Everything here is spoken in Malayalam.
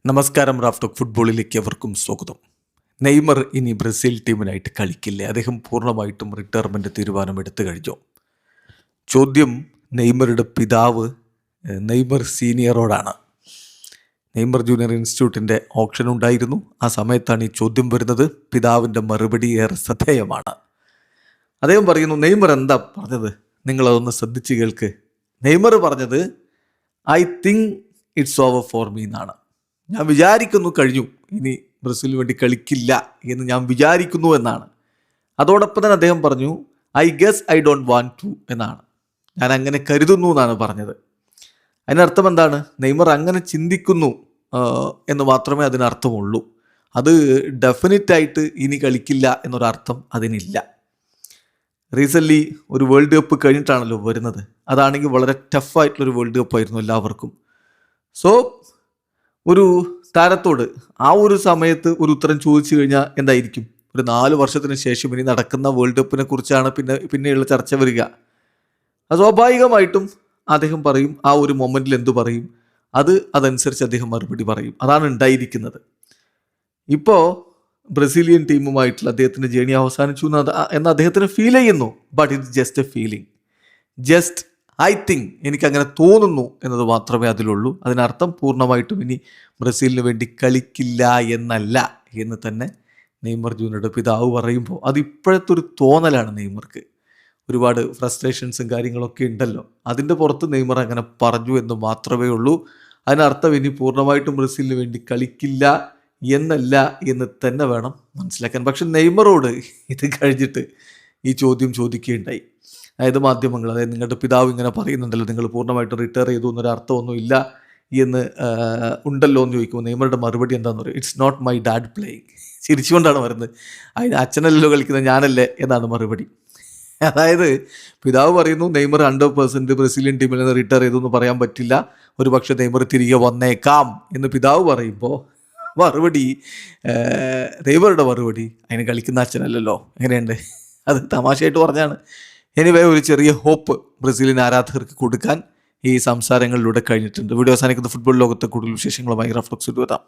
നമസ്കാരം. റാഫ്റ്റോക്ക് ഫുട്ബോളിലേക്ക് എവർക്കും സ്വാഗതം. നെയ്മർ ഇനി ബ്രസീൽ ടീമിനായിട്ട് കളിക്കില്ലേ? അദ്ദേഹം പൂർണ്ണമായിട്ടും റിട്ടയർമെൻറ്റ് തീരുമാനമെടുത്തു കഴിഞ്ഞു. ചോദ്യം നെയ്മറുടെ പിതാവ് നെയ്മർ സീനിയറോടാണ്. നെയ്മർ ജൂനിയർ ഇൻസ്റ്റിറ്റ്യൂട്ടിൻ്റെ ഓപ്ഷൻ ഉണ്ടായിരുന്നു. ആ സമയത്താണ് ഈ ചോദ്യം വരുന്നത്. പിതാവിൻ്റെ മറുപടി ഏറെ ശ്രദ്ധേയമാണ്. അദ്ദേഹം പറയുന്നു, നെയ്മർ എന്താ പറഞ്ഞത്, നിങ്ങളതൊന്ന് ശ്രദ്ധിച്ച് കേൾക്ക്. നെയ്മർ പറഞ്ഞത് I think it's over for me എന്നാണ്. ഞാൻ വിചാരിക്കുന്നു കഴിഞ്ഞു, ഇനി ബ്രസീലിന് വേണ്ടി കളിക്കില്ല എന്ന് ഞാൻ വിചാരിക്കുന്നു എന്നാണ്. അതോടൊപ്പം തന്നെ അദ്ദേഹം പറഞ്ഞു I guess I don't want to എന്നാണ്. ഞാൻ അങ്ങനെ കരുതുന്നു എന്നാണ് പറഞ്ഞത്. അതിനർത്ഥം എന്താണ്? നെയ്മർ അങ്ങനെ ചിന്തിക്കുന്നു എന്ന് മാത്രമേ അതിനർത്ഥമുള്ളൂ. അത് ഡെഫിനറ്റായിട്ട് ഇനി കളിക്കില്ല എന്നൊരർത്ഥം അതിനില്ല. റീസെൻ്റ്ലി ഒരു വേൾഡ് കപ്പ് കഴിഞ്ഞിട്ടാണല്ലോ വരുന്നത്. അതാണെങ്കിൽ വളരെ ടഫായിട്ടുള്ളൊരു വേൾഡ് കപ്പ് ആയിരുന്നു എല്ലാവർക്കും. സോ ഒരു താരത്തോട് ആ ഒരു സമയത്ത് ഒരു ഉത്തരം ചോദിച്ചു കഴിഞ്ഞാൽ എന്തായിരിക്കും? ഒരു 4 വർഷത്തിന് ശേഷം ഇനി നടക്കുന്ന വേൾഡ് കപ്പിനെ കുറിച്ചാണ് പിന്നെയുള്ള ചർച്ച വരിക. സ്വാഭാവികമായിട്ടും അദ്ദേഹം പറയും, ആ ഒരു മൊമെൻറ്റിൽ എന്തു പറയും അതനുസരിച്ച് അദ്ദേഹം മറുപടി പറയും. അതാണ് ഉണ്ടായിരിക്കുന്നത്. ഇപ്പോൾ ബ്രസീലിയൻ ടീമുമായിട്ടുള്ള അദ്ദേഹത്തിൻ്റെ ജേണി അവസാനിച്ചു എന്ന് അദ്ദേഹത്തിന് ഫീൽ ചെയ്യുന്നു. But it's just A feeling. Just I think, എനിക്കങ്ങനെ തോന്നുന്നു എന്നത് മാത്രമേ അതിലുള്ളൂ. അതിനർത്ഥം പൂർണ്ണമായിട്ടും ഇനി ബ്രസീലിന് വേണ്ടി കളിക്കില്ല എന്നല്ല എന്ന് തന്നെ നെയ്മർ ജൂനിയറുടെ പിതാവ് പറയുമ്പോൾ അത് ഇപ്പോഴത്തെ ഒരു തോന്നലാണ്. നെയ്മർക്ക് ഒരുപാട് ഫ്രസ്ട്രേഷൻസും കാര്യങ്ങളൊക്കെ ഉണ്ടല്ലോ. അതിൻ്റെ പുറത്ത് നെയ്മർ അങ്ങനെ പറഞ്ഞു എന്ന് മാത്രമേ ഉള്ളൂ. അതിനർത്ഥം ഇനി പൂർണ്ണമായിട്ടും ബ്രസീലിന് വേണ്ടി കളിക്കില്ല എന്നല്ല എന്ന് തന്നെ വേണം മനസ്സിലാക്കാൻ. പക്ഷെ നെയ്മറോട് ഇത് കഴിഞ്ഞിട്ട് ഈ ചോദ്യം ചോദിക്കുകയുണ്ടായി. അതായത് മാധ്യമങ്ങൾ, അതായത് നിങ്ങളുടെ പിതാവ് ഇങ്ങനെ പറയുന്നുണ്ടല്ലോ, നിങ്ങൾ പൂർണ്ണമായിട്ടും റിട്ടയർ ചെയ്തു എന്നൊരു അർത്ഥമൊന്നും ഇല്ല എന്ന് ഉണ്ടല്ലോ എന്ന് ചോദിക്കുമ്പോൾ നെയ്മറുടെ മറുപടി എന്താണെന്ന് പറയും, it's not my dad playing. ചിരിച്ചുകൊണ്ടാണ് വരുന്നത്. അതിന് അച്ഛനല്ലല്ലോ കളിക്കുന്നത്, ഞാനല്ലേ എന്നാണ് മറുപടി. അതായത് പിതാവ് പറയുന്നു നെയ്മർ 100% ബ്രസീലിയൻ ടീമിൽ നിന്ന് റിട്ടയർ ചെയ്തു എന്ന് പറയാൻ പറ്റില്ല, ഒരു പക്ഷേ നെയ്മർ തിരികെ വന്നേക്കാം എന്ന് പിതാവ് പറയുമ്പോൾ മറുപടി, നെയ്മറുടെ മറുപടി, അതിന് കളിക്കുന്ന അച്ഛനല്ലല്ലോ. എങ്ങനെയുണ്ട്? അത് തമാശയായിട്ട് പറഞ്ഞാണ്. എനിവേ, ഒരു ചെറിയ ഹോപ്പ് ബ്രസീലിയൻ ആരാധകർക്ക് കൊടുക്കാൻ ഈ സംസാരങ്ങളിലൂടെ കഴിഞ്ഞിട്ടുണ്ട്. വീഡിയോ അവസാനിക്കുന്ന ഫുട്ബോൾ ലോകത്തെ കൂടുതൽ വിശേഷങ്ങളുമായി റാഫ്റ്റോക്സ് വരാം.